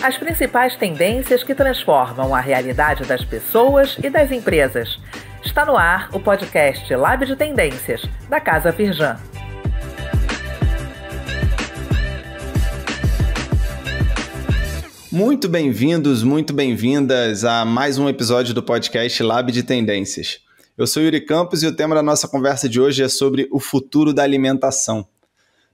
As principais tendências que transformam a realidade das pessoas e das empresas. Está no ar o podcast Lab de Tendências, da Casa Firjan. Muito bem-vindos, muito bem-vindas a mais um episódio do podcast Lab de Tendências. Eu sou Yuri Campos e o tema da nossa conversa de hoje é sobre o futuro da alimentação.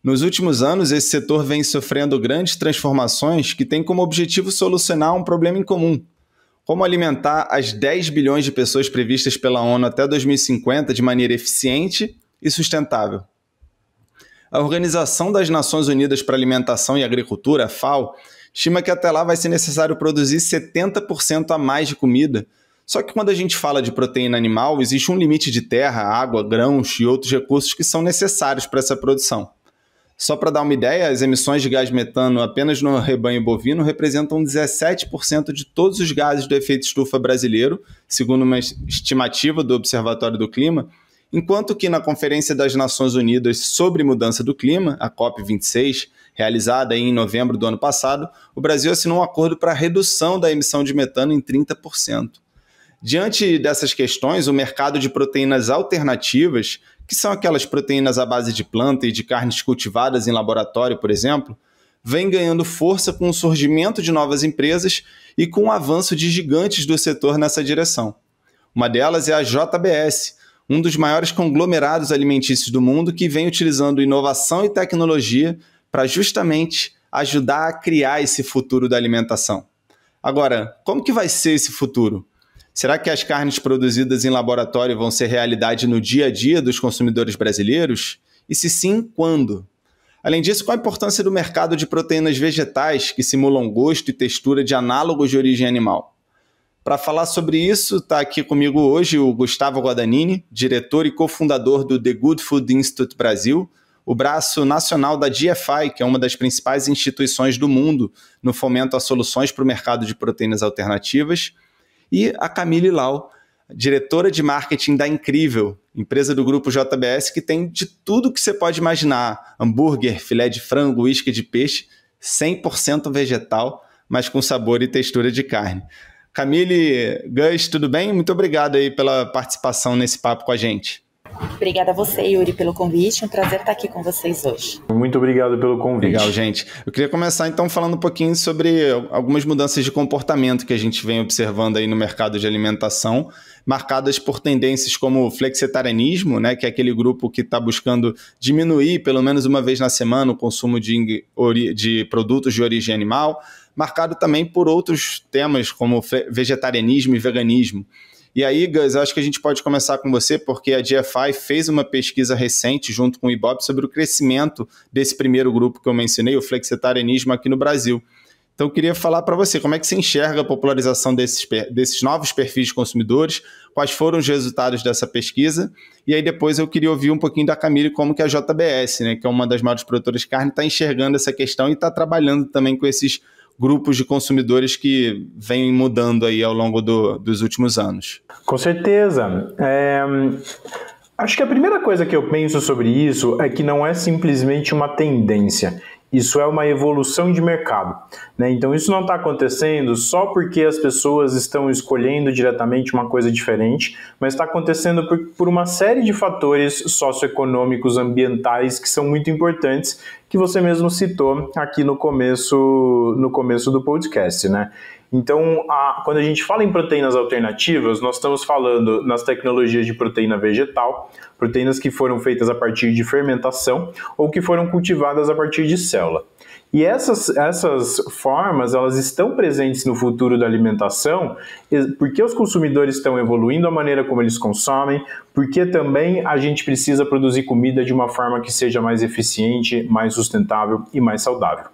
Nos últimos anos, esse setor vem sofrendo grandes transformações que têm como objetivo solucionar um problema em comum: como alimentar as 10 bilhões de pessoas previstas pela ONU até 2050 de maneira eficiente e sustentável. A Organização das Nações Unidas para a Alimentação e Agricultura, a FAO, estima que até lá vai ser necessário produzir 70% a mais de comida. Só que quando a gente fala de proteína animal, existe um limite de terra, água, grãos e outros recursos que são necessários para essa produção. Só para dar uma ideia, as emissões de gás metano apenas no rebanho bovino representam 17% de todos os gases do efeito estufa brasileiro, segundo uma estimativa do Observatório do Clima, enquanto que na Conferência das Nações Unidas sobre Mudança do Clima, a COP26, realizada em novembro do ano passado, o Brasil assinou um acordo para a redução da emissão de metano em 30%. Diante dessas questões, o mercado de proteínas alternativas, que são aquelas proteínas à base de planta e de carnes cultivadas em laboratório, por exemplo, vem ganhando força com o surgimento de novas empresas e com o avanço de gigantes do setor nessa direção. Uma delas é a JBS, um dos maiores conglomerados alimentícios do mundo que vem utilizando inovação e tecnologia para justamente ajudar a criar esse futuro da alimentação. Agora, como que vai ser esse futuro? Será que as carnes produzidas em laboratório vão ser realidade no dia a dia dos consumidores brasileiros? E se sim, quando? Além disso, qual a importância do mercado de proteínas vegetais que simulam gosto e textura de análogos de origem animal? Para falar sobre isso, está aqui comigo hoje o Gustavo Guadagnini, diretor e cofundador do The Good Food Institute Brasil, o braço nacional da GFI, que é uma das principais instituições do mundo no fomento a soluções para o mercado de proteínas alternativas, e a Camille Lau, diretora de marketing da Incrível, empresa do grupo JBS que tem de tudo que você pode imaginar: hambúrguer, filé de frango, isca de peixe, 100% vegetal, mas com sabor e textura de carne. Camille, Gus, tudo bem? Muito obrigado aí pela participação nesse papo com a gente. Obrigada a você, Yuri, pelo convite. Um prazer estar aqui com vocês hoje. Muito obrigado pelo convite. Legal, gente. Eu queria começar então falando um pouquinho sobre algumas mudanças de comportamento que a gente vem observando aí no mercado de alimentação, marcadas por tendências como o flexitarianismo, né, que é aquele grupo que está buscando diminuir pelo menos uma vez na semana o consumo de produtos de origem animal, marcado também por outros temas como vegetarianismo e veganismo. E aí, Gus, eu acho que a gente pode começar com você, porque a GFI fez uma pesquisa recente junto com o Ibope sobre o crescimento desse primeiro grupo que eu mencionei, o flexitarianismo aqui no Brasil. Então eu queria falar para você, como é que você enxerga a popularização desses novos perfis de consumidores, quais foram os resultados dessa pesquisa, e aí depois eu queria ouvir um pouquinho da Camille como que a JBS, né, que é uma das maiores produtoras de carne, está enxergando essa questão e está trabalhando também com esses grupos de consumidores que vêm mudando aí ao longo dos últimos anos. Com certeza. Acho que a primeira coisa que eu penso sobre isso é que não é simplesmente uma tendência. Isso é uma evolução de mercado, né? Então isso não está acontecendo só porque as pessoas estão escolhendo diretamente uma coisa diferente, mas está acontecendo por uma série de fatores socioeconômicos, ambientais, que são muito importantes, que você mesmo citou aqui no começo do podcast, né? Então, quando a gente fala em proteínas alternativas, nós estamos falando nas tecnologias de proteína vegetal, proteínas que foram feitas a partir de fermentação ou que foram cultivadas a partir de célula. E essas formas, elas estão presentes no futuro da alimentação porque os consumidores estão evoluindo a maneira como eles consomem, porque também a gente precisa produzir comida de uma forma que seja mais eficiente, mais sustentável e mais saudável.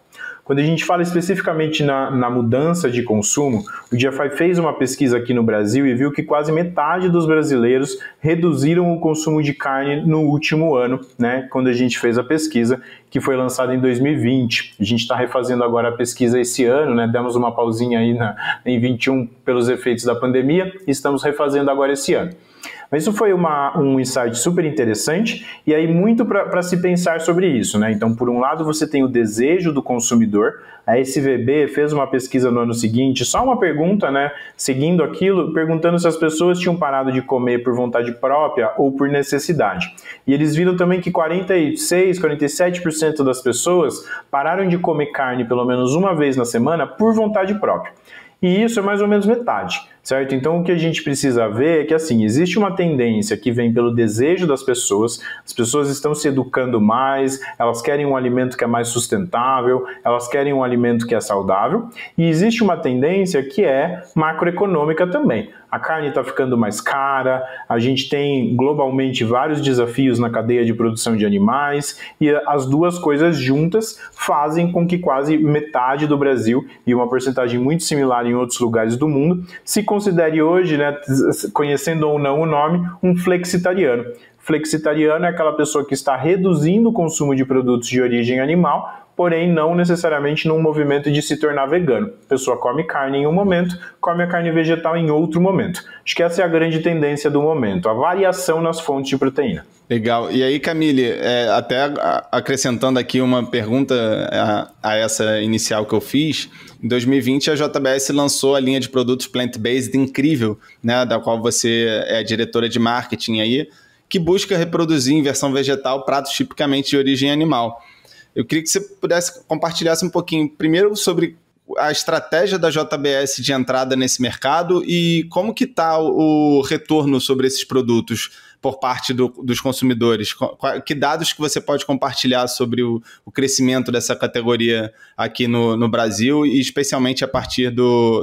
Quando a gente fala especificamente na mudança de consumo, o GFI fez uma pesquisa aqui no Brasil e viu que quase metade dos brasileiros reduziram o consumo de carne no último ano, né, quando a gente fez a pesquisa, que foi lançado em 2020. A gente está refazendo agora a pesquisa esse ano, né? Demos uma pausinha aí em 21 pelos efeitos da pandemia e estamos refazendo agora esse ano. Mas isso foi um insight super interessante e aí muito para se pensar sobre isso, né? Então, por um lado, você tem o desejo do consumidor. A SVB fez uma pesquisa no ano seguinte, só uma pergunta, né? Seguindo aquilo, perguntando se as pessoas tinham parado de comer por vontade própria ou por necessidade. E eles viram também que 47% das pessoas pararam de comer carne pelo menos uma vez na semana por vontade própria. E isso é mais ou menos metade, certo? Então, o que a gente precisa ver é que, assim, existe uma tendência que vem pelo desejo das pessoas, as pessoas estão se educando mais, elas querem um alimento que é mais sustentável, elas querem um alimento que é saudável, e existe uma tendência que é macroeconômica também. A carne está ficando mais cara, a gente tem globalmente vários desafios na cadeia de produção de animais, e as duas coisas juntas fazem com que quase metade do Brasil, e uma porcentagem muito similar em outros lugares do mundo, se considere hoje, né, conhecendo ou não o nome, um flexitariano. Flexitariano é aquela pessoa que está reduzindo o consumo de produtos de origem animal, porém não necessariamente num movimento de se tornar vegano. A pessoa come carne em um momento, come a carne vegetal em outro momento. Acho que essa é a grande tendência do momento, a variação nas fontes de proteína. Legal. E aí, Camille, até acrescentando aqui uma pergunta a essa inicial que eu fiz, em 2020 a JBS lançou a linha de produtos plant-based incrível, né, da qual você é diretora de marketing aí, que busca reproduzir em versão vegetal pratos tipicamente de origem animal. Eu queria que você compartilhasse um pouquinho, primeiro, sobre a estratégia da JBS de entrada nesse mercado e como que está o retorno sobre esses produtos por parte dos consumidores. Que dados que você pode compartilhar sobre o crescimento dessa categoria aqui no Brasil e especialmente a partir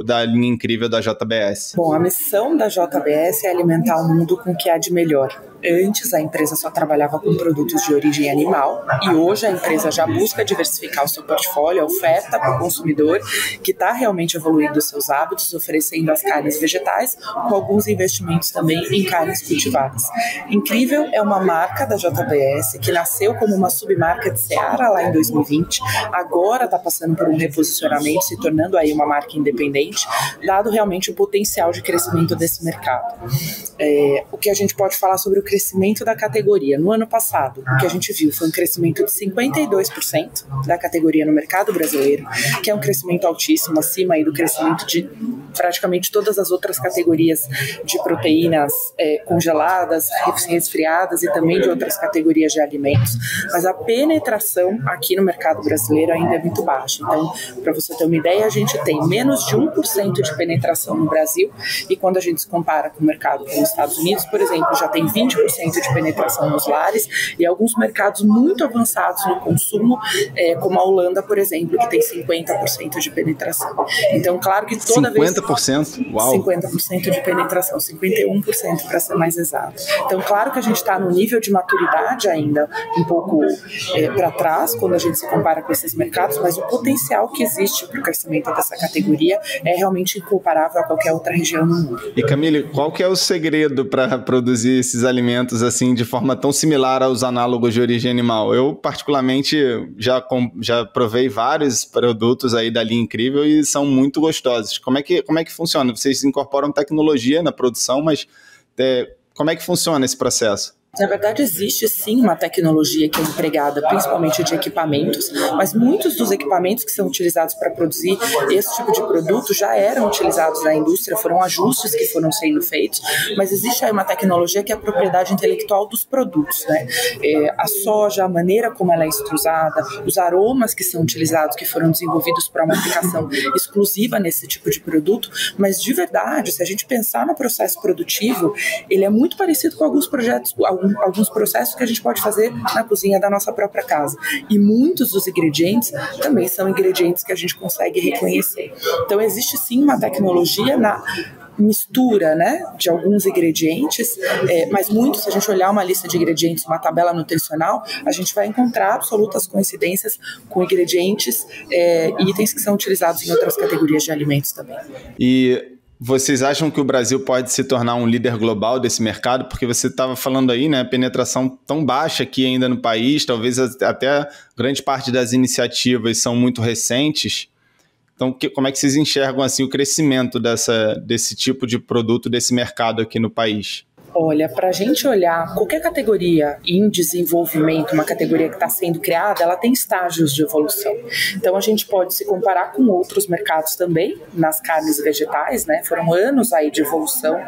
da linha incrível da JBS? Bom, a missão da JBS é alimentar o mundo com o que há de melhor. Antes, a empresa só trabalhava com produtos de origem animal e hoje a empresa já busca diversificar o seu portfólio, a oferta para o consumidor, que está realmente evoluindo os seus hábitos, oferecendo as carnes vegetais, com alguns investimentos também em carnes cultivadas. Incrível é uma marca da JBS que nasceu como uma submarca de Seara lá em 2020, agora está passando por um reposicionamento, se tornando aí uma marca independente, dado realmente o potencial de crescimento desse mercado. O que a gente pode falar sobre o crescimento da categoria? No ano passado, o que a gente viu foi um crescimento de 52% da categoria no mercado brasileiro, que é um crescimento altíssimo, acima aí do crescimento de praticamente todas as outras categorias de proteínas congeladas, resfriadas e também de outras categorias de alimentos. Mas a penetração aqui no mercado brasileiro ainda é muito baixa. Então, para você ter uma ideia, a gente tem menos de 1% de penetração no Brasil e quando a gente se compara com o mercado como os Estados Unidos, por exemplo, já tem 20% de penetração nos lares e alguns mercados muito avançados no consumo, como a Holanda, por exemplo, que tem 50% de penetração. Então, claro que toda 50%? Uau! 50% de penetração, 51% para ser mais exato. Então, claro que a gente está no nível de maturidade ainda um pouco para trás, quando a gente se compara com esses mercados, mas o potencial que existe para o crescimento dessa categoria é realmente incomparável a qualquer outra região no mundo. E, Camille, qual que é o segredo para produzir esses alimentos assim de forma tão similar aos análogos de origem animal? Eu, particularmente, já provei vários produtos aí da linha Incrível e são muito gostosos. Como é que funciona? Vocês incorporam tecnologia na produção, mas como é que funciona esse processo? Na verdade, existe sim uma tecnologia que é empregada principalmente de equipamentos, mas muitos dos equipamentos que são utilizados para produzir esse tipo de produto já eram utilizados na indústria, foram ajustes que foram sendo feitos, mas existe aí uma tecnologia que é a propriedade intelectual dos produtos, né? A soja, a maneira como ela é extrusada, os aromas que são utilizados, que foram desenvolvidos para uma aplicação exclusiva nesse tipo de produto, mas de verdade, se a gente pensar no processo produtivo, ele é muito parecido com alguns processos que a gente pode fazer na cozinha da nossa própria casa. E muitos dos ingredientes também são ingredientes que a gente consegue reconhecer. Então, existe sim uma tecnologia na mistura, né, de alguns ingredientes, mas muitos, se a gente olhar uma lista de ingredientes, uma tabela nutricional, a gente vai encontrar absolutas coincidências com ingredientes e itens que são utilizados em outras categorias de alimentos também. E vocês acham que o Brasil pode se tornar um líder global desse mercado? Porque você estava falando aí, né, penetração tão baixa aqui ainda no país, talvez até grande parte das iniciativas são muito recentes. Então, como é que vocês enxergam assim, o crescimento desse tipo de produto, desse mercado aqui no país? Olha, para a gente olhar qualquer categoria em desenvolvimento, uma categoria que está sendo criada, ela tem estágios de evolução. Então, a gente pode se comparar com outros mercados também, nas carnes vegetais, né? Foram anos aí de evolução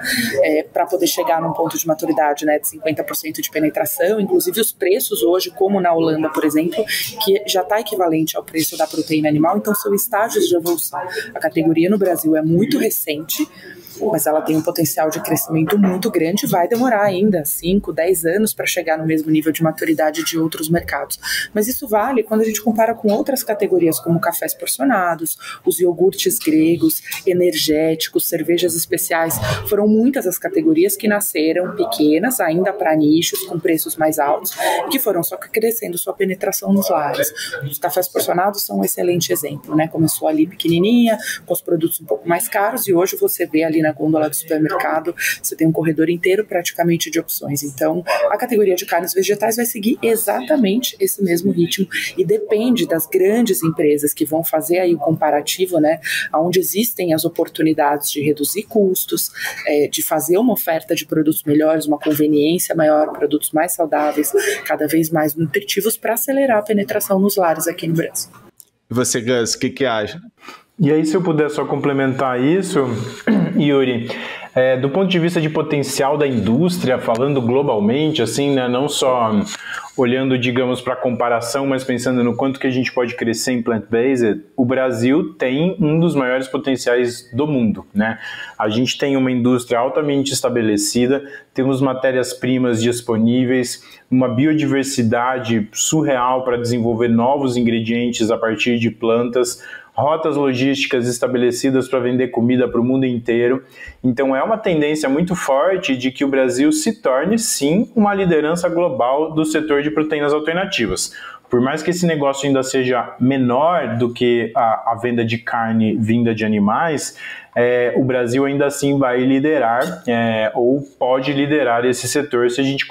para poder chegar num ponto de maturidade, né, de 50% de penetração. Inclusive, os preços hoje, como na Holanda, por exemplo, que já está equivalente ao preço da proteína animal, então são estágios de evolução. A categoria no Brasil é muito recente, mas ela tem um potencial de crescimento muito grande, vai demorar ainda 5, 10 anos para chegar no mesmo nível de maturidade de outros mercados. Mas isso vale quando a gente compara com outras categorias, como cafés porcionados, os iogurtes gregos, energéticos, cervejas especiais. Foram muitas as categorias que nasceram pequenas, ainda para nichos, com preços mais altos, que foram só crescendo sua penetração nos lares. Os cafés porcionados são um excelente exemplo, né? Começou ali pequenininha, com os produtos um pouco mais caros, e hoje você vê ali na gôndola do supermercado, você tem um corredor inteiro praticamente de opções. Então, a categoria de carnes vegetais vai seguir exatamente esse mesmo ritmo e depende das grandes empresas que vão fazer aí o comparativo, né, onde existem as oportunidades de reduzir custos, de fazer uma oferta de produtos melhores, uma conveniência maior, produtos mais saudáveis, cada vez mais nutritivos para acelerar a penetração nos lares aqui no Brasil. E você, Gus, o que acha? E aí, se eu puder só complementar isso, Yuri, do ponto de vista de potencial da indústria, falando globalmente, assim, né, não só olhando, digamos, para a comparação, mas pensando no quanto que a gente pode crescer em plant-based, o Brasil tem um dos maiores potenciais do mundo, né? A gente tem uma indústria altamente estabelecida, temos matérias-primas disponíveis, uma biodiversidade surreal para desenvolver novos ingredientes a partir de plantas, rotas logísticas estabelecidas para vender comida para o mundo inteiro. Então é uma tendência muito forte de que o Brasil se torne, sim, uma liderança global do setor de proteínas alternativas. Por mais que esse negócio ainda seja menor do que a venda de carne vinda de animais, o Brasil ainda assim vai liderar ou pode liderar esse setor se a gente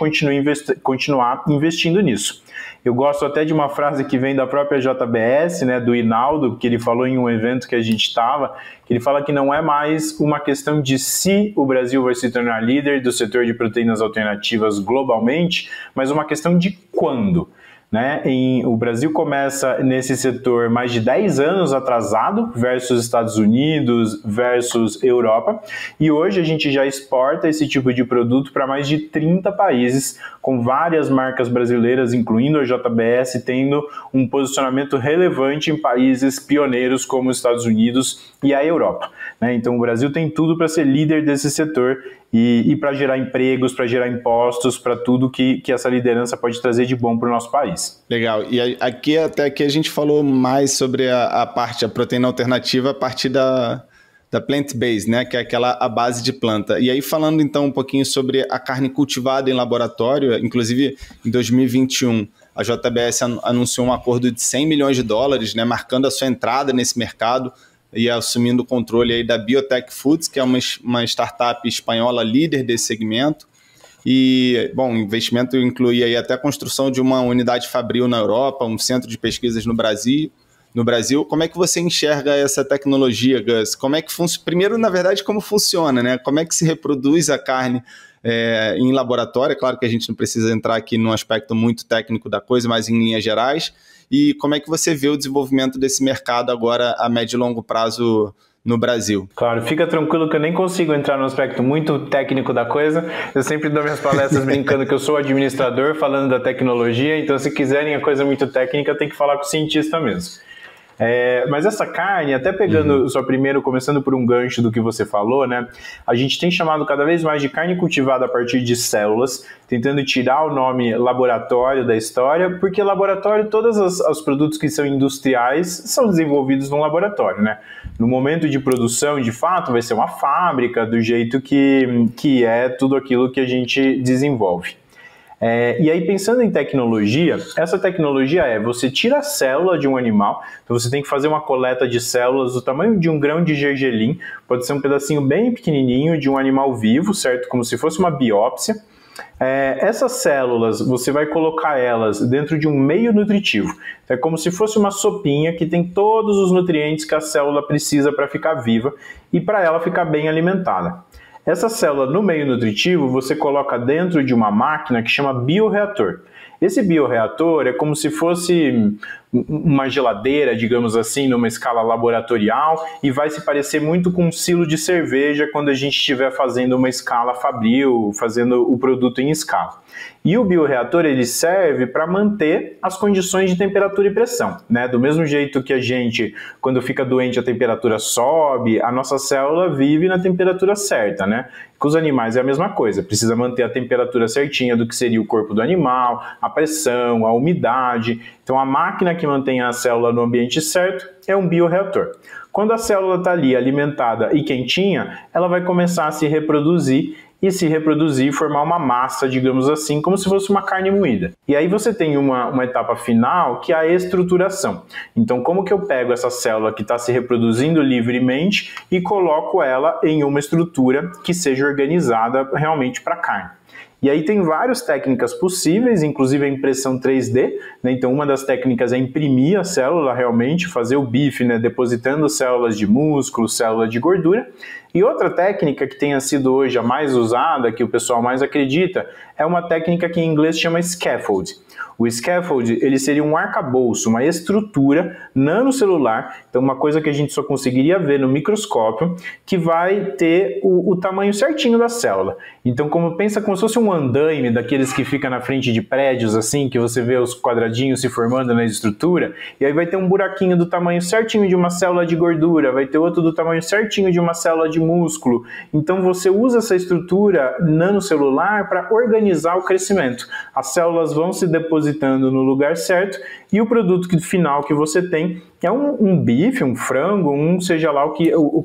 continuar investindo nisso. Eu gosto até de uma frase que vem da própria JBS, né, do Hinaldo, que ele falou em um evento que a gente estava, que ele fala que não é mais uma questão de se o Brasil vai se tornar líder do setor de proteínas alternativas globalmente, mas uma questão de quando. Né? O Brasil começa nesse setor mais de 10 anos atrasado versus Estados Unidos versus Europa, e hoje a gente já exporta esse tipo de produto para mais de 30 países, com várias marcas brasileiras, incluindo a JBS, tendo um posicionamento relevante em países pioneiros como os Estados Unidos e a Europa. Né? Então o Brasil tem tudo para ser líder desse setor e para gerar empregos, para gerar impostos, para tudo que essa liderança pode trazer de bom para o nosso país. Legal. E até aqui a gente falou mais sobre a proteína alternativa a partir da plant-based, né, que é a base de planta. E aí falando então um pouquinho sobre a carne cultivada em laboratório, inclusive em 2021, a JBS anunciou um acordo de $100 milhões, né, marcando a sua entrada nesse mercado e assumindo o controle aí da Biotech Foods, que é uma startup espanhola líder desse segmento. E, bom, o investimento inclui aí até a construção de uma unidade fabril na Europa, um centro de pesquisas no Brasil. Como é que você enxerga essa tecnologia, Gus? Como é que primeiro, na verdade, como funciona, né? Como é que se reproduz a carne em laboratório? É claro que a gente não precisa entrar aqui num aspecto muito técnico da coisa, mas em linhas gerais. E como é que você vê o desenvolvimento desse mercado agora a médio e longo prazo no Brasil? Claro, fica tranquilo que eu nem consigo entrar no aspecto muito técnico da coisa. Eu sempre dou minhas palestras brincando que eu sou administrador, falando da tecnologia, então se quiserem a coisa muito técnica, tem que falar com o cientista mesmo. Mas essa carne, até pegando só primeiro, começando por um gancho do que você falou, né? A gente tem chamado cada vez mais de carne cultivada a partir de células, tentando tirar o nome laboratório da história, porque laboratório, todos os produtos que são industriais são desenvolvidos num laboratório, né? No momento de produção, de fato, vai ser uma fábrica do jeito que é tudo aquilo que a gente desenvolve. E aí, pensando em tecnologia, essa tecnologia você tira a célula de um animal, então você tem que fazer uma coleta de células do tamanho de um grão de gergelim, pode ser um pedacinho bem pequenininho de um animal vivo, certo? Como se fosse uma biópsia. Essas células, você vai colocar elas dentro de um meio nutritivo. É como se fosse uma sopinha que tem todos os nutrientes que a célula precisa para ficar viva e para ela ficar bem alimentada. Essa célula no meio nutritivo você coloca dentro de uma máquina que chama bioreator. Esse bioreator é como se fosse uma geladeira, digamos assim, numa escala laboratorial, e vai se parecer muito com um silo de cerveja quando a gente estiver fazendo uma escala fabril, fazendo o produto em escala. E o bioreator ele serve para manter as condições de temperatura e pressão, né? Do mesmo jeito que a gente, quando fica doente, a temperatura sobe, a nossa célula vive na temperatura certa, né? Com os animais é a mesma coisa, precisa manter a temperatura certinha do que seria o corpo do animal, a pressão, a umidade. Então a máquina que mantém a célula no ambiente certo é um bioreator. Quando a célula está ali alimentada e quentinha, ela vai começar a se reproduzir e formar uma massa, digamos assim, como se fosse uma carne moída. E aí você tem uma etapa final que é a estruturação. Então, como que eu pego essa célula que está se reproduzindo livremente e coloco ela em uma estrutura que seja organizada realmente para carne? E aí tem várias técnicas possíveis, inclusive a impressão 3D, né? Então uma das técnicas é imprimir a célula realmente, fazer o bife, né? Depositando células de músculo, células de gordura. E outra técnica que tenha sido hoje a mais usada, que o pessoal mais acredita, é uma técnica que em inglês chama scaffold. O scaffold, ele seria um arcabouço, uma estrutura nanocelular, então uma coisa que a gente só conseguiria ver no microscópio, que vai ter o tamanho certinho da célula. Então pensa como se fosse um andaime daqueles que fica na frente de prédios, assim, que você vê os quadradinhos se formando na estrutura, e aí vai ter um buraquinho do tamanho certinho de uma célula de gordura, vai ter outro do tamanho certinho de uma célula de músculo. Então você usa essa estrutura nanocelular para organizar o crescimento. As células vão se depositando no lugar certo e o produto final que você tem é um bife, um frango, seja lá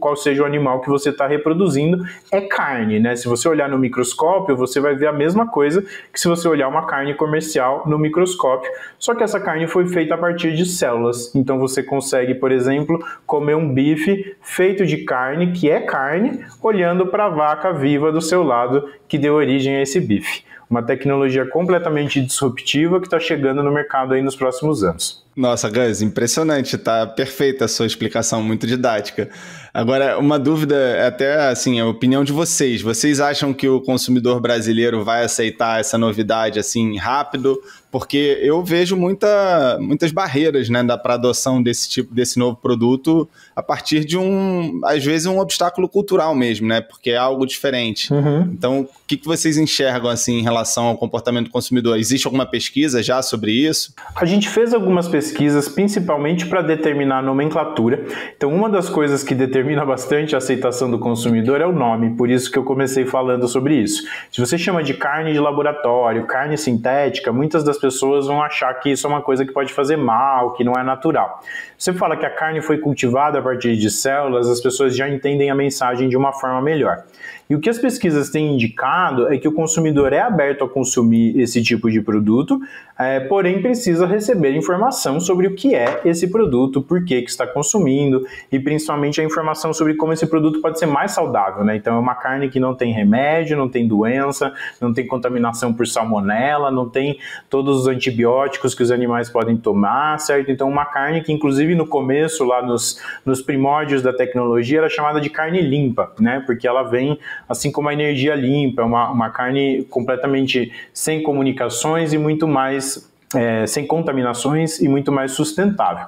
qual seja o animal que você está reproduzindo, é carne, né? Se você olhar no microscópio, você vai ver a mesma coisa que se você olhar uma carne comercial no microscópio, só que essa carne foi feita a partir de células. Então você consegue, por exemplo, comer um bife feito de carne, que é carne, olhando para a vaca viva do seu lado que deu origem a esse bife. Uma tecnologia completamente disruptiva que está chegando no mercado aí nos próximos anos. Nossa, Gus, impressionante, tá perfeita a sua explicação, muito didática. Agora, uma dúvida, até assim, a opinião de vocês. Vocês acham que o consumidor brasileiro vai aceitar essa novidade assim rápido? Porque eu vejo muitas barreiras, né, para a adoção desse novo produto a partir de às vezes um obstáculo cultural mesmo, né? Porque é algo diferente. Uhum. Então, o que vocês enxergam assim em relação ao comportamento do consumidor? Existe alguma pesquisa já sobre isso? A gente fez algumas pesquisas, principalmente para determinar a nomenclatura. Então, uma das coisas que determina bastante a aceitação do consumidor é o nome, por isso que eu comecei falando sobre isso. Se você chama de carne de laboratório, carne sintética, muitas das pessoas vão achar que isso é uma coisa que pode fazer mal, que não é natural. Você fala que a carne foi cultivada a partir de células, as pessoas já entendem a mensagem de uma forma melhor. E o que as pesquisas têm indicado é que o consumidor é aberto a consumir esse tipo de produto, porém precisa receber informação sobre o que é esse produto, por que está consumindo e principalmente a informação sobre como esse produto pode ser mais saudável, né? Então é uma carne que não tem remédio, não tem doença, não tem contaminação por salmonela, não tem todos os antibióticos que os animais podem tomar, certo? Então uma carne que inclusive no começo, lá nos primórdios da tecnologia, era chamada de carne limpa, né? Porque ela vem assim como a energia limpa, uma carne completamente sem comunicações e muito mais, sem contaminações e muito mais sustentável.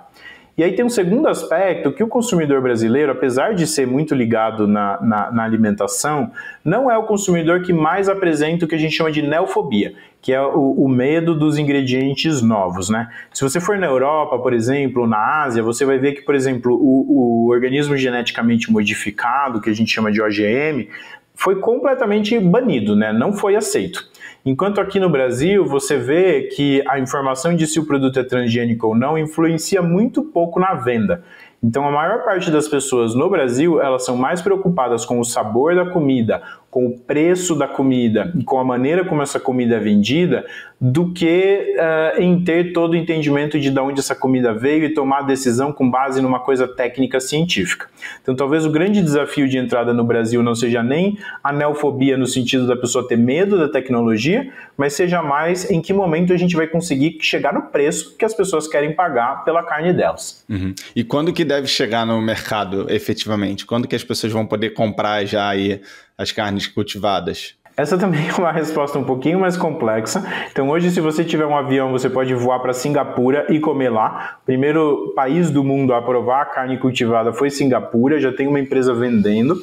E aí tem um segundo aspecto que o consumidor brasileiro, apesar de ser muito ligado na alimentação, não é o consumidor que mais apresenta o que a gente chama de neofobia, que é o medo dos ingredientes novos, né? Se você for na Europa, por exemplo, ou na Ásia, você vai ver que, por exemplo, o organismo geneticamente modificado, que a gente chama de OGM, foi completamente banido, né? Não foi aceito. Enquanto aqui no Brasil, você vê que a informação de se o produto é transgênico ou não influencia muito pouco na venda. Então, a maior parte das pessoas no Brasil, elas são mais preocupadas com o sabor da comida, com o preço da comida e com a maneira como essa comida é vendida, do que em ter todo o entendimento de onde essa comida veio e tomar a decisão com base numa coisa técnica científica. Então, talvez o grande desafio de entrada no Brasil não seja nem a neofobia no sentido da pessoa ter medo da tecnologia, mas seja mais em que momento a gente vai conseguir chegar no preço que as pessoas querem pagar pela carne delas. Uhum. E quando que deve chegar no mercado, efetivamente? Quando que as pessoas vão poder comprar já aí as carnes cultivadas? Essa também é uma resposta um pouquinho mais complexa. Então hoje, se você tiver um avião, você pode voar para Singapura e comer lá. O primeiro país do mundo a aprovar a carne cultivada foi Singapura, já tem uma empresa vendendo.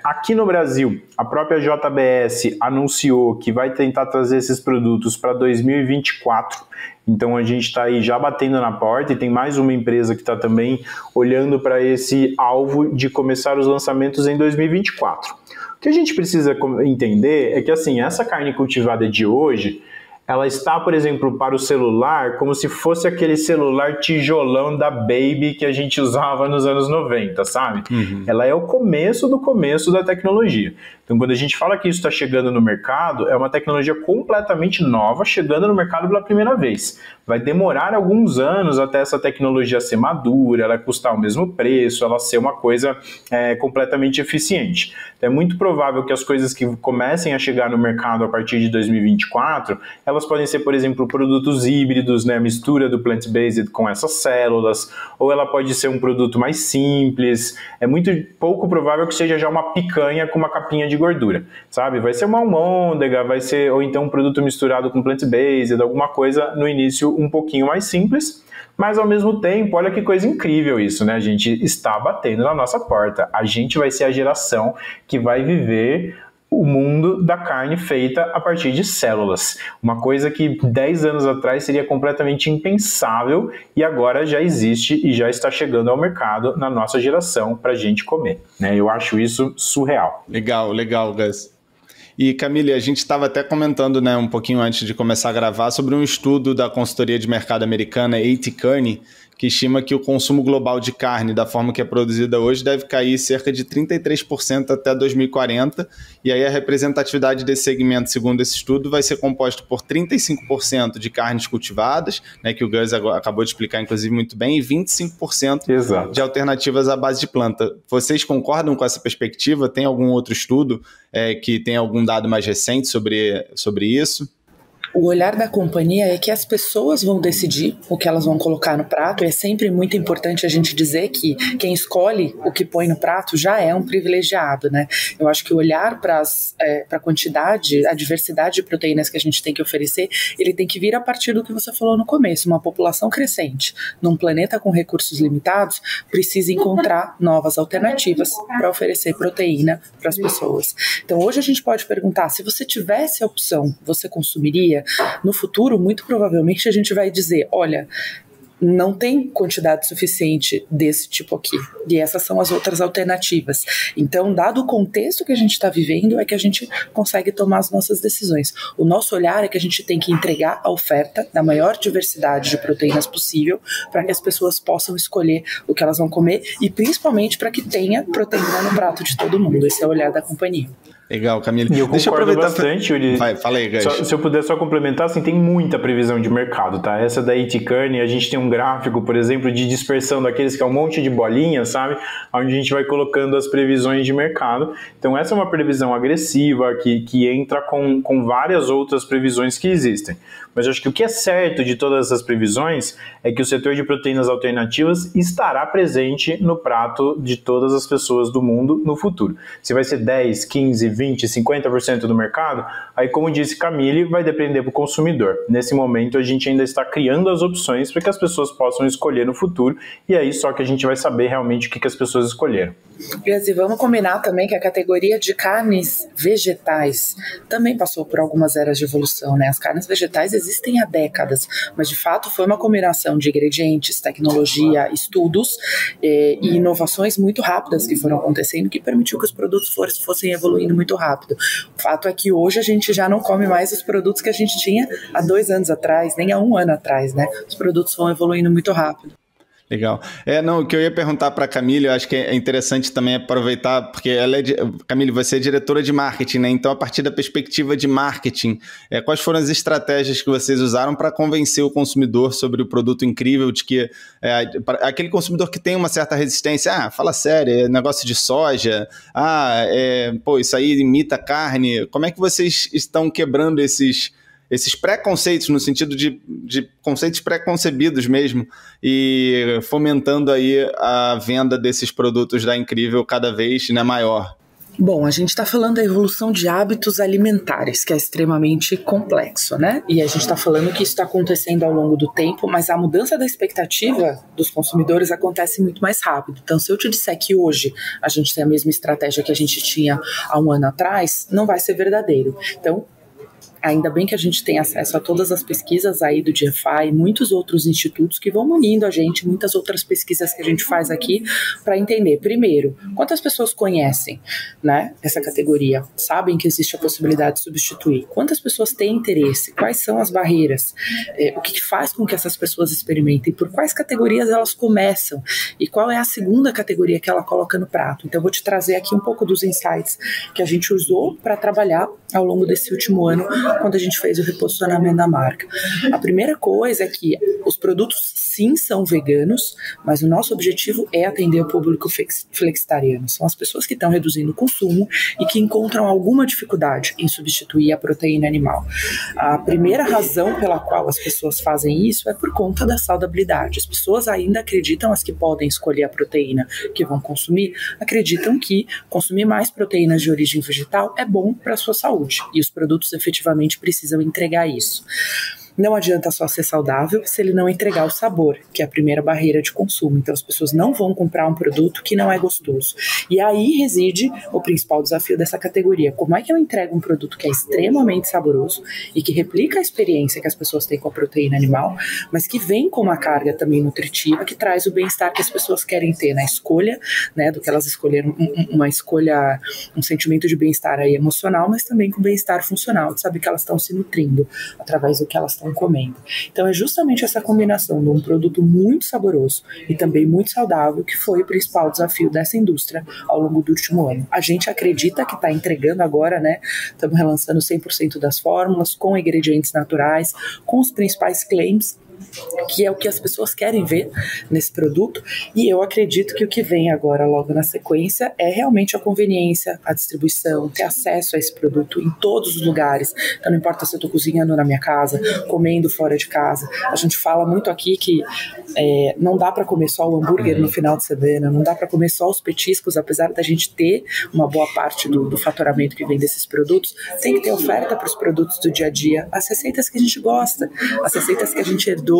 Aqui no Brasil, a própria JBS anunciou que vai tentar trazer esses produtos para 2024. Então a gente está aí já batendo na porta e tem mais uma empresa que está também olhando para esse alvo de começar os lançamentos em 2024. O que a gente precisa entender é que, assim, essa carne cultivada de hoje, ela está, por exemplo, para o celular como se fosse aquele celular tijolão da Baby que a gente usava nos anos 90, sabe? Uhum. Ela é o começo do começo da tecnologia. Então, quando a gente fala que isso está chegando no mercado, é uma tecnologia completamente nova chegando no mercado pela primeira vez. Vai demorar alguns anos até essa tecnologia ser madura, ela custar o mesmo preço, ela ser uma coisa completamente eficiente. Então, é muito provável que as coisas que comecem a chegar no mercado a partir de 2024, elas podem ser, por exemplo, produtos híbridos, né, mistura do plant-based com essas células, ou ela pode ser um produto mais simples. É muito pouco provável que seja já uma picanha com uma capinha de gordura, sabe? Vai ser uma almôndega, vai ser, ou então um produto misturado com plant-based, alguma coisa no início um pouquinho mais simples, mas ao mesmo tempo, olha que coisa incrível isso, né? A gente está batendo na nossa porta. A gente vai ser a geração que vai viver o mundo da carne feita a partir de células. Uma coisa que 10 anos atrás seria completamente impensável e agora já existe e já está chegando ao mercado na nossa geração para a gente comer, né? Eu acho isso surreal. Legal, Gus. E, Camille, a gente estava até comentando, né, um pouquinho antes de começar a gravar sobre um estudo da consultoria de mercado americana A.T. Kearney, que estima que o consumo global de carne, da forma que é produzida hoje, deve cair cerca de 33% até 2040, e aí a representatividade desse segmento, segundo esse estudo, vai ser composto por 35% de carnes cultivadas, né, que o Gus acabou de explicar, inclusive, muito bem, e 25% Exato. de alternativas à base de planta. Vocês concordam com essa perspectiva? Tem algum outro estudo que tem algum dado mais recente sobre isso? O olhar da companhia é que as pessoas vão decidir o que elas vão colocar no prato, e é sempre muito importante a gente dizer que quem escolhe o que põe no prato já é um privilegiado, né? Eu acho que o olhar para a quantidade, a diversidade de proteínas que a gente tem que oferecer, ele tem que vir a partir do que você falou no começo. Uma população crescente, num planeta com recursos limitados, precisa encontrar novas alternativas para oferecer proteína para as pessoas. Então hoje a gente pode perguntar, se você tivesse a opção, você consumiria? No futuro, muito provavelmente a gente vai dizer, olha, não tem quantidade suficiente desse tipo aqui, e essas são as outras alternativas. Então, dado o contexto que a gente está vivendo, é que a gente consegue tomar as nossas decisões. O nosso olhar é que a gente tem que entregar a oferta da maior diversidade de proteínas possível, para que as pessoas possam escolher o que elas vão comer, e principalmente para que tenha proteína no prato de todo mundo. Esse é o olhar da companhia. Legal, Camille. E eu concordo bastante, Yuri. Fala aí, Gus. Se eu puder só complementar, assim, tem muita previsão de mercado, tá? Essa da A.T. Kearney, a gente tem um gráfico, por exemplo, de dispersão daqueles que é um monte de bolinhas, sabe? Onde a gente vai colocando as previsões de mercado. Então, essa é uma previsão agressiva que entra com várias outras previsões que existem. Mas eu acho que o que é certo de todas essas previsões é que o setor de proteínas alternativas estará presente no prato de todas as pessoas do mundo no futuro. Se vai ser 10, 15, 20, 50% do mercado, aí, como disse Camille, vai depender do consumidor. Nesse momento, a gente ainda está criando as opções para que as pessoas possam escolher no futuro, e aí só que a gente vai saber realmente o que as pessoas escolheram. E vamos combinar também que a categoria de carnes vegetais também passou por algumas eras de evolução, né? As carnes vegetais existem há décadas, mas de fato foi uma combinação de ingredientes, tecnologia, estudos e inovações muito rápidas que foram acontecendo, que permitiu que os produtos fossem evoluindo muito rápido. O fato é que hoje a gente já não come mais os produtos que a gente tinha há 2 anos atrás, nem há 1 ano atrás, né? Os produtos vão evoluindo muito rápido. Legal. O que eu ia perguntar para a Camille, eu acho que é interessante também aproveitar, porque ela Camille, você é diretora de marketing, né? Então, a partir da perspectiva de marketing, quais foram as estratégias que vocês usaram para convencer o consumidor sobre o produto incrível, de que aquele consumidor que tem uma certa resistência, fala sério, é negócio de soja, isso aí imita carne. Como é que vocês estão quebrando esses preconceitos, no sentido de conceitos preconcebidos mesmo, e fomentando aí a venda desses produtos da Incrível cada vez, né, maior? Bom, a gente está falando da evolução de hábitos alimentares, que é extremamente complexo, né? E a gente está falando que isso está acontecendo ao longo do tempo, mas a mudança da expectativa dos consumidores acontece muito mais rápido. Então, se eu te disser que hoje a gente tem a mesma estratégia que a gente tinha há um ano atrás, não vai ser verdadeiro. Então, ainda bem que a gente tem acesso a todas as pesquisas aí do GFA e muitos outros institutos que vão munindo a gente, muitas outras pesquisas que a gente faz aqui para entender, primeiro, quantas pessoas conhecem, né, essa categoria, sabem que existe a possibilidade de substituir, quantas pessoas têm interesse, quais são as barreiras, o que faz com que essas pessoas experimentem, por quais categorias elas começam e qual é a segunda categoria que ela coloca no prato. Então eu vou te trazer aqui um pouco dos insights que a gente usou para trabalhar ao longo desse último ano, quando a gente fez o reposicionamento da marca. A primeira coisa é que os produtos sim são veganos, mas o nosso objetivo é atender o público flexitariano. São as pessoas que estão reduzindo o consumo e que encontram alguma dificuldade em substituir a proteína animal. A primeira razão pela qual as pessoas fazem isso é por conta da saudabilidade. As pessoas ainda acreditam, as que podem escolher a proteína que vão consumir, acreditam que consumir mais proteínas de origem vegetal é bom para a sua saúde. E os produtos efetivamente precisam entregar isso. Não adianta só ser saudável se ele não entregar o sabor, que é a primeira barreira de consumo. Então as pessoas não vão comprar um produto que não é gostoso. E aí reside o principal desafio dessa categoria. Como é que eu entrego um produto que é extremamente saboroso e que replica a experiência que as pessoas têm com a proteína animal, mas que vem com uma carga também nutritiva, que traz o bem-estar que as pessoas querem ter na escolha, né, do que elas escolheram, uma escolha, um sentimento de bem-estar aí emocional, mas também com bem-estar funcional, de saber que elas estão se nutrindo através do que elas estão comendo. Então é justamente essa combinação de um produto muito saboroso e também muito saudável que foi o principal desafio dessa indústria ao longo do último ano. A gente acredita que está entregando agora, né? Estamos relançando 100% das fórmulas com ingredientes naturais, com os principais claims, que é o que as pessoas querem ver nesse produto, e eu acredito que o que vem agora logo na sequência é realmente a conveniência, a distribuição, ter acesso a esse produto em todos os lugares. Então não importa se eu estou cozinhando na minha casa, comendo fora de casa. A gente fala muito aqui que não dá para comer só o hambúrguer no final de semana, não dá para comer só os petiscos, apesar da gente ter uma boa parte do faturamento que vem desses produtos, tem que ter oferta para os produtos do dia a dia, as receitas que a gente gosta, as receitas que a gente herdou,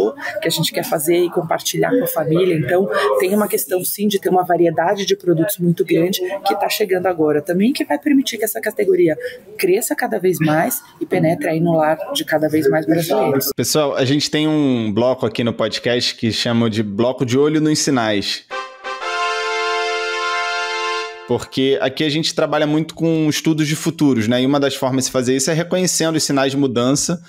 que a gente quer fazer e compartilhar com a família. Então tem uma questão sim de ter uma variedade de produtos muito grande que está chegando agora também, que vai permitir que essa categoria cresça cada vez mais e penetre aí no lar de cada vez mais brasileiros. Pessoal, a gente tem um bloco aqui no podcast que chama de bloco de olho nos sinais. Porque aqui a gente trabalha muito com estudos de futuros, né? E uma das formas de fazer isso é reconhecendo os sinais de mudança,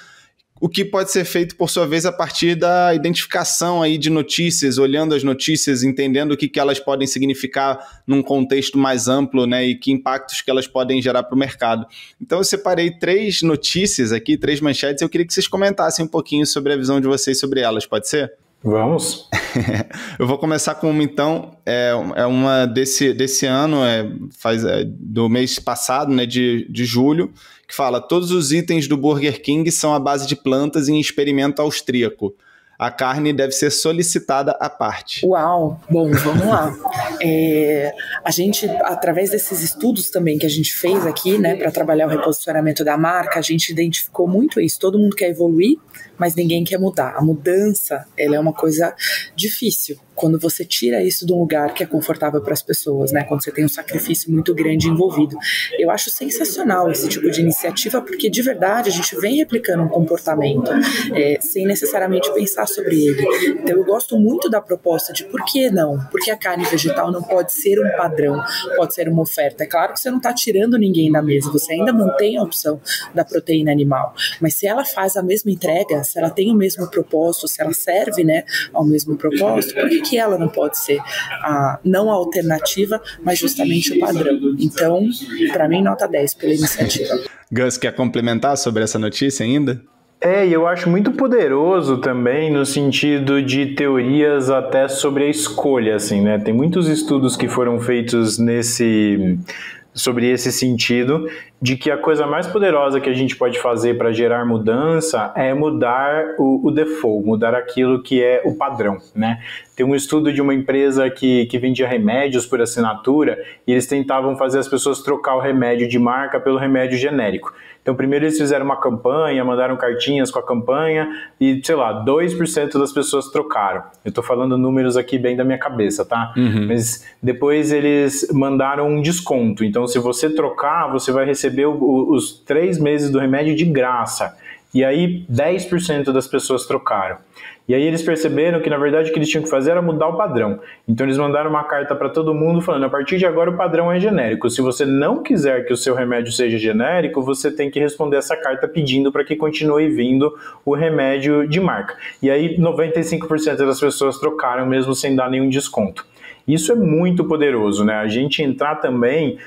o que pode ser feito, por sua vez, a partir da identificação aí de notícias, olhando as notícias, entendendo o que elas podem significar num contexto mais amplo, né, e que impactos que elas podem gerar para o mercado. Então eu separei 3 notícias aqui, 3 manchetes, e eu queria que vocês comentassem um pouquinho sobre a visão de vocês sobre elas, pode ser? Vamos. Eu vou começar com uma, então, uma desse ano, do mês passado, né, de julho, que fala: todos os itens do Burger King são à base de plantas em experimento austríaco. A carne deve ser solicitada à parte. Uau! Bom, vamos lá. A gente, através desses estudos também que a gente fez aqui, né, para trabalhar o reposicionamento da marca, a gente identificou muito isso. Todo mundo quer evoluir, mas ninguém quer mudar. A mudança, ela é uma coisa difícil. Quando você tira isso de um lugar que é confortável para as pessoas, né? Quando você tem um sacrifício muito grande envolvido. Eu acho sensacional esse tipo de iniciativa, porque de verdade a gente vem replicando um comportamento sem necessariamente pensar sobre ele. Então eu gosto muito da proposta de por que não? Porque a carne vegetal não pode ser um padrão, pode ser uma oferta. É claro que você não está tirando ninguém da mesa, você ainda mantém a opção da proteína animal, mas se ela faz a mesma entrega, se ela tem o mesmo propósito, se ela serve, né, ao mesmo propósito, por que que ela não pode ser não a alternativa, mas justamente o padrão. Então, para mim, nota 10 pela iniciativa. Gus, quer complementar sobre essa notícia ainda? E eu acho muito poderoso também no sentido de teorias até sobre a escolha, assim, né? Tem muitos estudos que foram feitos sobre esse sentido, de que a coisa mais poderosa que a gente pode fazer para gerar mudança é mudar o default, mudar aquilo que é o padrão, né? Tem um estudo de uma empresa que vendia remédios por assinatura e eles tentavam fazer as pessoas trocar o remédio de marca pelo remédio genérico. Então, primeiro eles fizeram uma campanha, mandaram cartinhas com a campanha e, 2% das pessoas trocaram. Eu estou falando números aqui bem da minha cabeça, tá? Uhum. Mas depois eles mandaram um desconto. Então, se você trocar, você vai receber os 3 meses do remédio de graça. E aí, 10% das pessoas trocaram. E aí eles perceberam que, na verdade, o que eles tinham que fazer era mudar o padrão. Então, eles mandaram uma carta para todo mundo falando, a partir de agora o padrão é genérico. Se você não quiser que o seu remédio seja genérico, você tem que responder essa carta pedindo para que continue vindo o remédio de marca. E aí, 95% das pessoas trocaram, mesmo sem dar nenhum desconto. Isso é muito poderoso, né? A gente entrar também,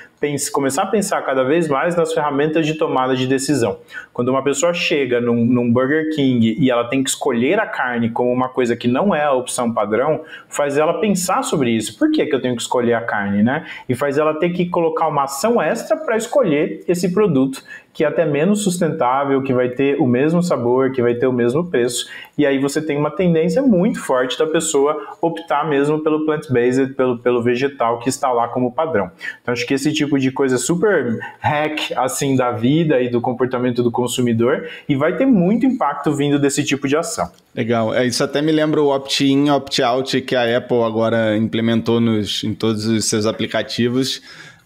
começar a pensar cada vez mais nas ferramentas de tomada de decisão. Quando uma pessoa chega num Burger King e ela tem que escolher a carne como uma coisa que não é a opção padrão, faz ela pensar sobre isso. Por que eu tenho que escolher a carne, né? E faz ela ter que colocar uma ação extra para escolher esse produto que é até menos sustentável, que vai ter o mesmo sabor, que vai ter o mesmo preço. E aí você tem uma tendência muito forte da pessoa optar mesmo pelo plant-based, pelo vegetal que está lá como padrão. Então acho que esse tipo de coisa é super hack assim da vida e do comportamento do consumidor e vai ter muito impacto vindo desse tipo de ação. Legal. Isso até me lembra o opt-in, opt-out que a Apple agora implementou em todos os seus aplicativos,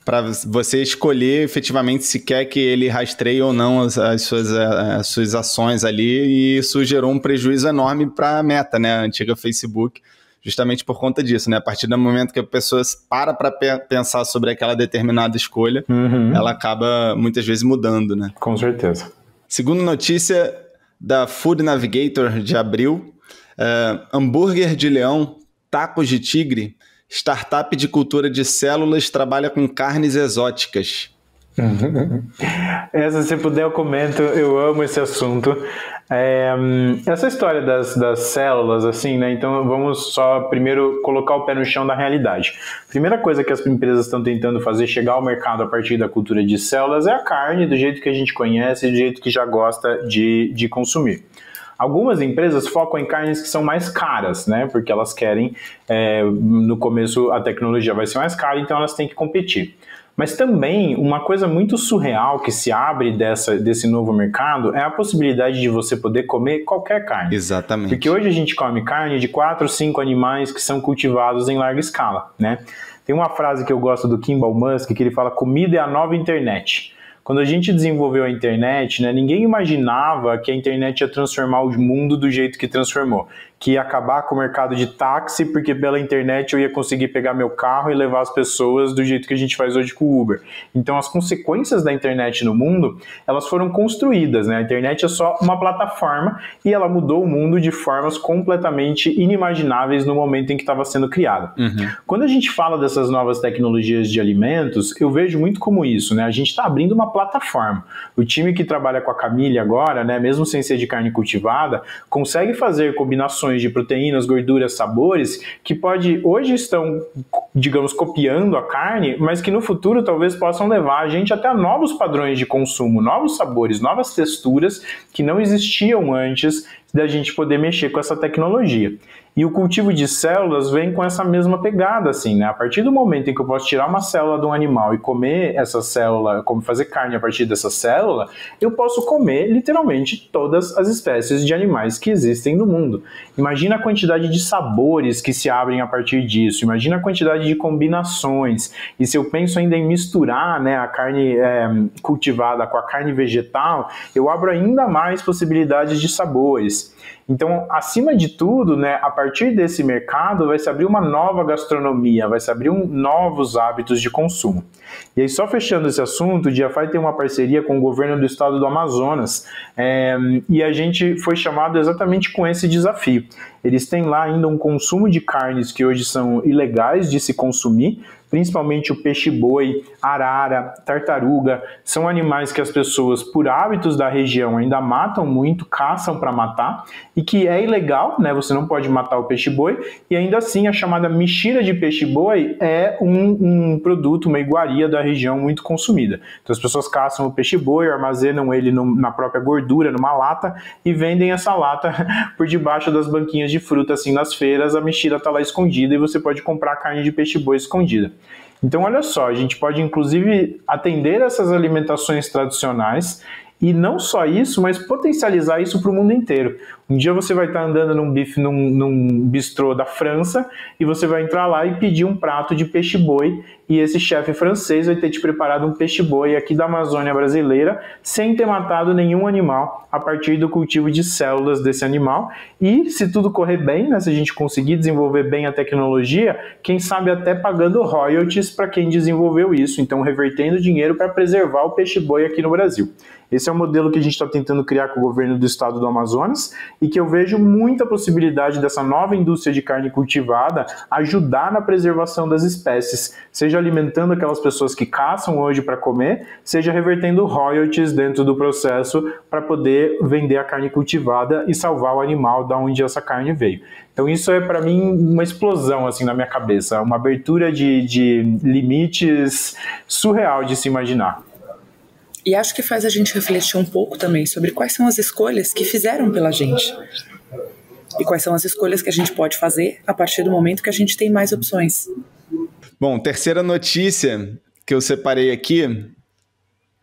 para você escolher efetivamente se quer que ele rastreie ou não as suas ações ali, e isso gerou um prejuízo enorme para a Meta, né, a antiga Facebook, justamente por conta disso, né, a partir do momento que a pessoa para pensar sobre aquela determinada escolha, ela acaba muitas vezes mudando, né. Com certeza. Segundo notícia da Food Navigator de abril, hambúrguer de leão, tacos de tigre, startup de cultura de células trabalha com carnes exóticas. Essa, se puder, eu comento. Eu amo esse assunto. Essa história das células, assim, né? Então vamos só primeiro colocar o pé no chão da realidade. Primeira coisa que as empresas estão tentando fazer chegar ao mercado a partir da cultura de células é a carne do jeito que a gente conhece, do jeito que já gosta de consumir. Algumas empresas focam em carnes que são mais caras, né? Porque elas querem, no começo a tecnologia vai ser mais cara, então elas têm que competir. Mas também uma coisa muito surreal que se abre desse novo mercado é a possibilidade de você poder comer qualquer carne. Exatamente. Porque hoje a gente come carne de 4, 5 animais que são cultivados em larga escala, né? Tem uma frase que eu gosto do Kimball Musk que ele fala: comida é a nova internet. Quando a gente desenvolveu a internet, né, ninguém imaginava que a internet ia transformar o mundo do jeito que transformou. Que ia acabar com o mercado de táxi, porque pela internet eu ia conseguir pegar meu carro e levar as pessoas do jeito que a gente faz hoje com o Uber. Então as consequências da internet no mundo, elas foram construídas, né? A internet é só uma plataforma e ela mudou o mundo de formas completamente inimagináveis no momento em que estava sendo criada. Quando a gente fala dessas novas tecnologias de alimentos, eu vejo muito como isso, né? A gente está abrindo uma plataforma. O time que trabalha com a Camille agora, né, mesmo sem ser de carne cultivada, consegue fazer combinações de proteínas, gorduras, sabores que hoje estão, digamos, copiando a carne, mas que no futuro talvez possam levar a gente até a novos padrões de consumo, novos sabores, novas texturas que não existiam antes da gente poder mexer com essa tecnologia. E o cultivo de células vem com essa mesma pegada, assim, né? A partir do momento em que eu posso tirar uma célula de um animal e comer essa célula, como fazer carne a partir dessa célula, eu posso comer literalmente todas as espécies de animais que existem no mundo. Imagina a quantidade de sabores que se abrem a partir disso, imagina a quantidade de combinações. E se eu penso ainda em misturar, né, a carne cultivada com a carne vegetal, eu abro ainda mais possibilidades de sabores. Então, acima de tudo, né, a partir desse mercado vai se abrir uma nova gastronomia, vai se abrir novos hábitos de consumo. E aí, só fechando esse assunto, o Diafy tem uma parceria com o governo do estado do Amazonas, e a gente foi chamado exatamente com esse desafio. Eles têm lá ainda um consumo de carnes que hoje são ilegais de se consumir, principalmente o peixe-boi, arara, tartaruga, são animais que as pessoas, por hábitos da região, ainda matam muito, caçam para matar, e que é ilegal, né? Você não pode matar o peixe-boi, e ainda assim a chamada mexira de peixe-boi é um produto, uma iguaria da região muito consumida. Então as pessoas caçam o peixe-boi, armazenam ele na própria gordura, numa lata, e vendem essa lata por debaixo das banquinhas de fruta, assim, nas feiras, a mexira está lá escondida e você pode comprar carne de peixe-boi escondida. Então, olha só, a gente pode, inclusive, atender essas alimentações tradicionais e não só isso, mas potencializar isso para o mundo inteiro. Um dia você vai estar andando num bistrô da França e você vai entrar lá e pedir um prato de peixe-boi e esse chefe francês vai ter te preparado um peixe-boi aqui da Amazônia brasileira sem ter matado nenhum animal a partir do cultivo de células desse animal. E se tudo correr bem, né, se a gente conseguir desenvolver bem a tecnologia, quem sabe até pagando royalties para quem desenvolveu isso, então revertendo dinheiro para preservar o peixe-boi aqui no Brasil. Esse é o modelo que a gente está tentando criar com o governo do estado do Amazonas e que eu vejo muita possibilidade dessa nova indústria de carne cultivada ajudar na preservação das espécies, seja alimentando aquelas pessoas que caçam hoje para comer, seja revertendo royalties dentro do processo para poder vender a carne cultivada e salvar o animal da onde essa carne veio. Então isso é para mim uma explosão assim na minha cabeça, uma abertura de limites surreal de se imaginar. E acho que faz a gente refletir um pouco também sobre quais são as escolhas que fizeram pela gente. E quais são as escolhas que a gente pode fazer a partir do momento que a gente tem mais opções. Bom, terceira notícia que eu separei aqui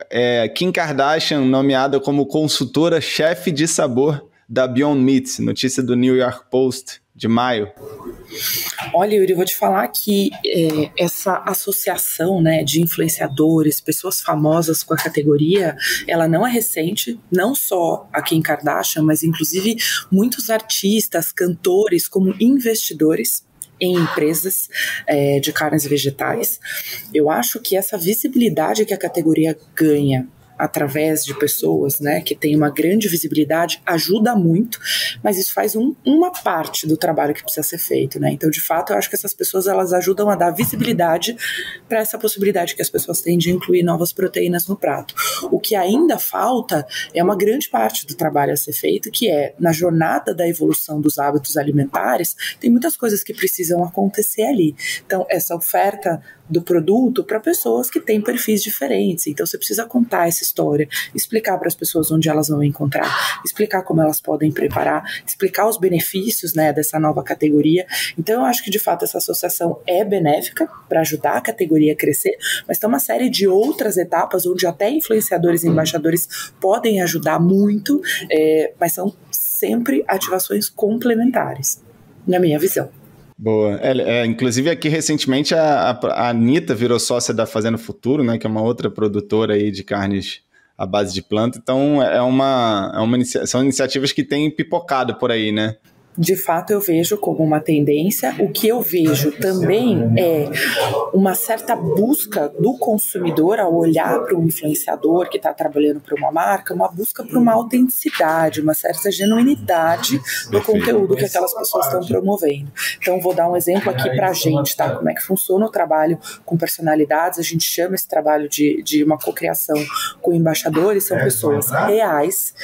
é Kim Kardashian nomeada como consultora-chefe de sabor da Beyond Meat, notícia do New York Post de maio. Olha, Yuri, eu vou te falar que essa associação, né, de influenciadores, pessoas famosas com a categoria, ela não é recente, não só a Kim Kardashian, mas inclusive muitos artistas, cantores, como investidores em empresas de carnes vegetais. Eu acho que essa visibilidade que a categoria ganha através de pessoas, né, que tem uma grande visibilidade, ajuda muito, mas isso faz uma parte do trabalho que precisa ser feito, né? Então, de fato, eu acho que essas pessoas, elas ajudam a dar visibilidade para essa possibilidade que as pessoas têm de incluir novas proteínas no prato. O que ainda falta é uma grande parte do trabalho a ser feito, que é, na jornada da evolução dos hábitos alimentares, tem muitas coisas que precisam acontecer ali. Então, essa oferta do produto para pessoas que têm perfis diferentes. Então, você precisa contar essa história, explicar para as pessoas onde elas vão encontrar, explicar como elas podem preparar, explicar os benefícios, né, dessa nova categoria. Então, eu acho que, de fato, essa associação é benéfica para ajudar a categoria a crescer, mas tem uma série de outras etapas onde até influenciadores e embaixadores podem ajudar muito, mas são sempre ativações complementares, na minha visão. Boa. Inclusive aqui recentemente a Anitta virou sócia da Fazenda Futuro, né, que é uma outra produtora aí de carnes à base de planta. Então são iniciativas que têm pipocado por aí, né? De fato, eu vejo como uma tendência. O que eu vejo também é uma certa busca do consumidor ao olhar para um influenciador que está trabalhando para uma marca, uma busca por uma autenticidade, uma certa genuinidade do conteúdo que aquelas pessoas estão promovendo. Então, vou dar um exemplo aqui para a gente, tá? Como é que funciona o trabalho com personalidades. A gente chama esse trabalho de uma cocriação com embaixadores. São pessoas reais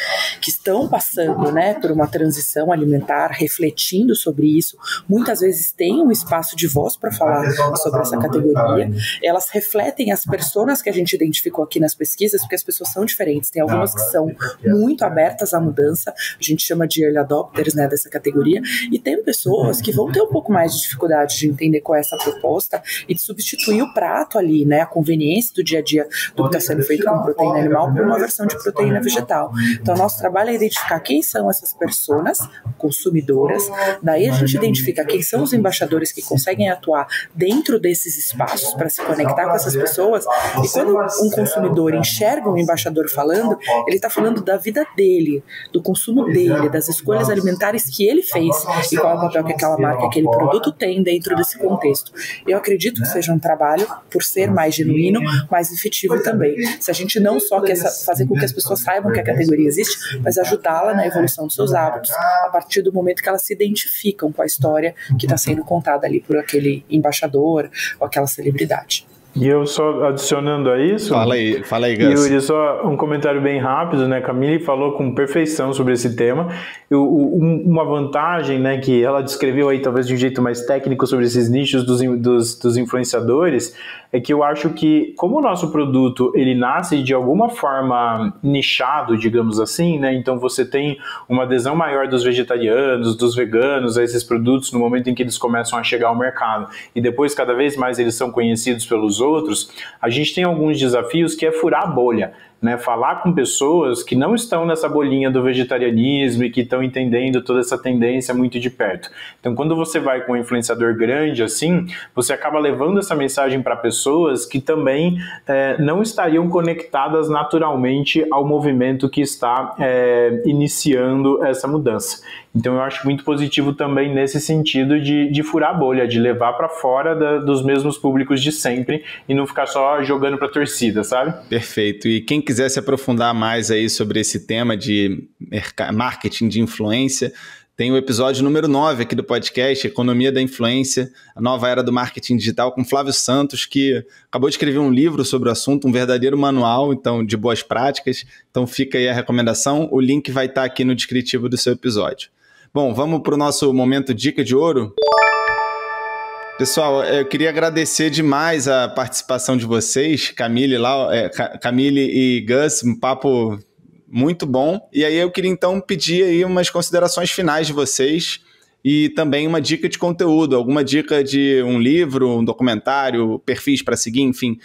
que estão passando, né, por uma transição alimentar, refletindo sobre isso, muitas vezes têm um espaço de voz para falar sobre essa categoria. Elas refletem as personas que a gente identificou aqui nas pesquisas, porque as pessoas são diferentes. Tem algumas que são muito abertas à mudança, a gente chama de early adopters, né, dessa categoria, e tem pessoas que vão ter um pouco mais de dificuldade de entender qual é essa proposta e de substituir o prato ali, né, a conveniência do dia a dia do que está sendo feito com proteína animal por uma versão de proteína vegetal. Então, nosso trabalho é identificar quem são essas pessoas, consumidores, consumidoras, daí a gente identifica quem são os embaixadores que conseguem atuar dentro desses espaços para se conectar com essas pessoas, e quando um consumidor enxerga um embaixador falando, ele está falando da vida dele, do consumo dele, das escolhas alimentares que ele fez e qual é o papel que aquela marca, aquele produto tem dentro desse contexto. Eu acredito que seja um trabalho, por ser mais genuíno, mais efetivo também. Se a gente não só quer fazer com que as pessoas saibam que a categoria existe, mas ajudá-la na evolução dos seus hábitos, a partir do momento que elas se identificam com a história que está sendo contada ali por aquele embaixador ou aquela celebridade. E eu só adicionando a isso... Fala aí, Gus. Yuri, só um comentário bem rápido, né? Camille falou com perfeição sobre esse tema. Uma vantagem, né, que ela descreveu aí, talvez de um jeito mais técnico, sobre esses nichos dos influenciadores, é que eu acho que, como o nosso produto, ele nasce de alguma forma nichado, digamos assim, né? Então você tem uma adesão maior dos vegetarianos, dos veganos a esses produtos no momento em que eles começam a chegar ao mercado. E depois, cada vez mais, eles são conhecidos pelos outros. A gente tem alguns desafios que é furar a bolha, né? Falar com pessoas que não estão nessa bolinha do vegetarianismo e que estão entendendo toda essa tendência muito de perto. Então, quando você vai com um influenciador grande assim, você acaba levando essa mensagem para pessoas que também não estariam conectadas naturalmente ao movimento que está iniciando essa mudança. Então eu acho muito positivo também nesse sentido de furar a bolha, de levar para fora dos mesmos públicos de sempre e não ficar só jogando para a torcida, sabe? Perfeito. E quem quiser se aprofundar mais aí sobre esse tema de marketing de influência, tem o episódio número 9 aqui do podcast, Economia da Influência, a nova era do marketing digital, com Flávio Santos, que acabou de escrever um livro sobre o assunto, um verdadeiro manual então, de boas práticas. Então fica aí a recomendação, o link vai estar aqui no descritivo do seu episódio. Bom, vamos para o nosso momento Dica de Ouro. Pessoal, eu queria agradecer demais a participação de vocês, Camille e Gus, um papo muito bom. E aí eu queria então pedir aí umas considerações finais de vocês e também uma dica de conteúdo, alguma dica de um livro, um documentário, perfis para seguir, enfim,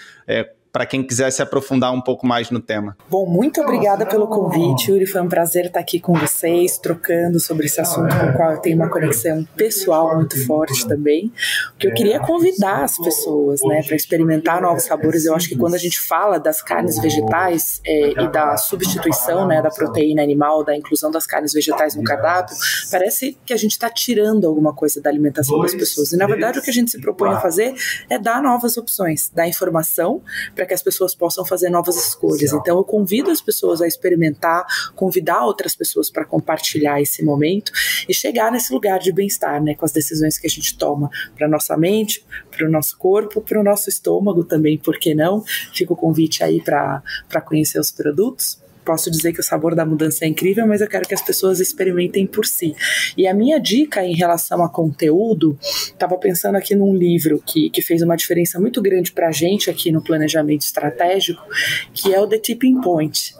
para quem quiser se aprofundar um pouco mais no tema. Bom, muito obrigada pelo convite, Yuri. Foi um prazer estar aqui com vocês, trocando sobre esse assunto com o qual eu tenho uma conexão pessoal muito forte também. O que eu queria é convidar as pessoas, né, para experimentar novos sabores. Eu acho que quando a gente fala das carnes vegetais e da substituição, né, da proteína animal, da inclusão das carnes vegetais no cardápio, parece que a gente está tirando alguma coisa da alimentação das pessoas. E, na verdade, o que a gente se propõe a fazer é dar novas opções, dar informação para que as pessoas possam fazer novas escolhas. Então eu convido as pessoas a experimentar, convidar outras pessoas para compartilhar esse momento e chegar nesse lugar de bem-estar, né, com as decisões que a gente toma para a nossa mente, para o nosso corpo, para o nosso estômago também, por que não? Fica o convite aí para conhecer os produtos. Posso dizer que o sabor da mudança é incrível, mas eu quero que as pessoas experimentem por si. E a minha dica em relação a conteúdo, estava pensando aqui num livro que fez uma diferença muito grande para a gente aqui no planejamento estratégico, que é o The Tipping Point,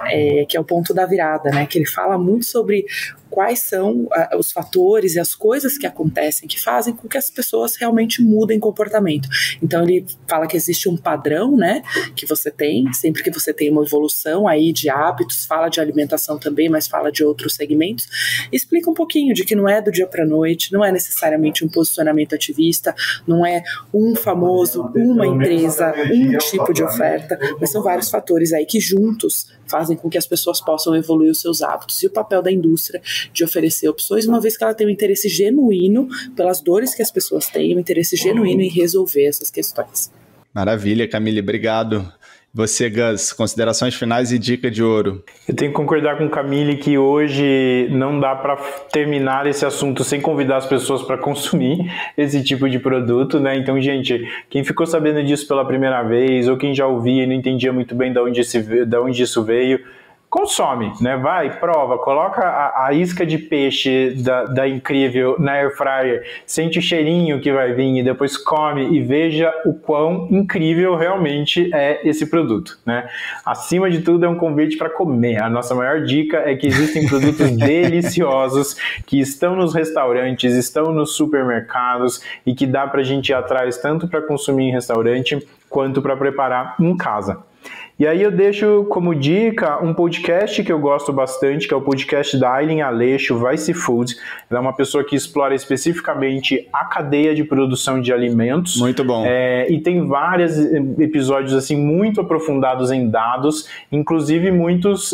que é o ponto da virada, né? Que ele fala muito sobre quais são os fatores e as coisas que acontecem que fazem com que as pessoas realmente mudem comportamento. Então ele fala que existe um padrão, né, que você tem, sempre que você tem uma evolução aí de hábitos, fala de alimentação também, mas fala de outros segmentos, explica um pouquinho de que não é do dia para a noite, não é necessariamente um posicionamento ativista, não é um famoso, uma empresa, um tipo de oferta, mas são vários fatores aí que juntos fazem com que as pessoas possam evoluir os seus hábitos. E o papel da indústria de oferecer opções, uma vez que ela tem um interesse genuíno pelas dores que as pessoas têm, um interesse genuíno em resolver essas questões. Maravilha, Camille, obrigado. Você, Gus, considerações finais e dica de ouro. Eu tenho que concordar com Camille que hoje não dá para terminar esse assunto sem convidar as pessoas para consumir esse tipo de produto, né? Então, gente, quem ficou sabendo disso pela primeira vez ou quem já ouvia e não entendia muito bem de onde isso veio, consome, né? Vai, prova, coloca a isca de peixe da Incrível na Air Fryer, sente o cheirinho que vai vir e depois come e veja o quão incrível realmente é esse produto, né? Acima de tudo é um convite para comer. A nossa maior dica é que existem produtos deliciosos que estão nos restaurantes, estão nos supermercados e que dá pra gente ir atrás tanto para consumir em restaurante quanto para preparar em casa. E aí eu deixo como dica um podcast que eu gosto bastante, que é o podcast da Aileen Aleixo, Vice Foods. Ela é uma pessoa que explora especificamente a cadeia de produção de alimentos. Muito bom. E tem vários episódios assim muito aprofundados em dados, inclusive muitos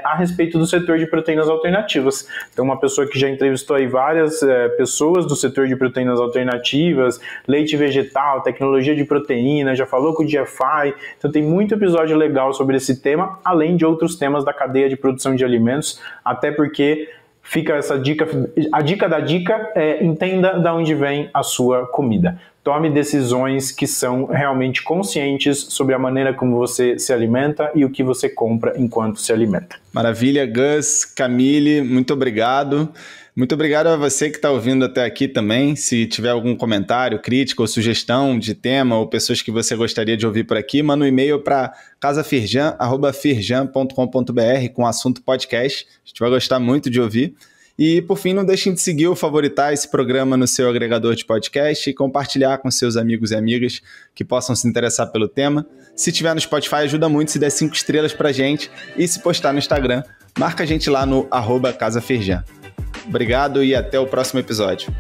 a respeito do setor de proteínas alternativas. Então, uma pessoa que já entrevistou aí várias pessoas do setor de proteínas alternativas, leite vegetal, tecnologia de proteína, já falou com o GFI. Então, tem muito episódio legal sobre esse tema, além de outros temas da cadeia de produção de alimentos, até porque fica essa dica, a dica da dica é entenda de onde vem a sua comida. Tome decisões que são realmente conscientes sobre a maneira como você se alimenta e o que você compra enquanto se alimenta. Maravilha, Gus, Camille, muito obrigado. Muito obrigado a você que está ouvindo até aqui também. Se tiver algum comentário, crítica ou sugestão de tema ou pessoas que você gostaria de ouvir por aqui, manda um e-mail para casafirjan@firjan.com.br com o assunto podcast. A gente vai gostar muito de ouvir. E, por fim, não deixem de seguir ou favoritar esse programa no seu agregador de podcast e compartilhar com seus amigos e amigas que possam se interessar pelo tema. Se tiver no Spotify, ajuda muito se der 5 estrelas pra gente. E se postar no Instagram, marca a gente lá no @casafirjan. Obrigado e até o próximo episódio.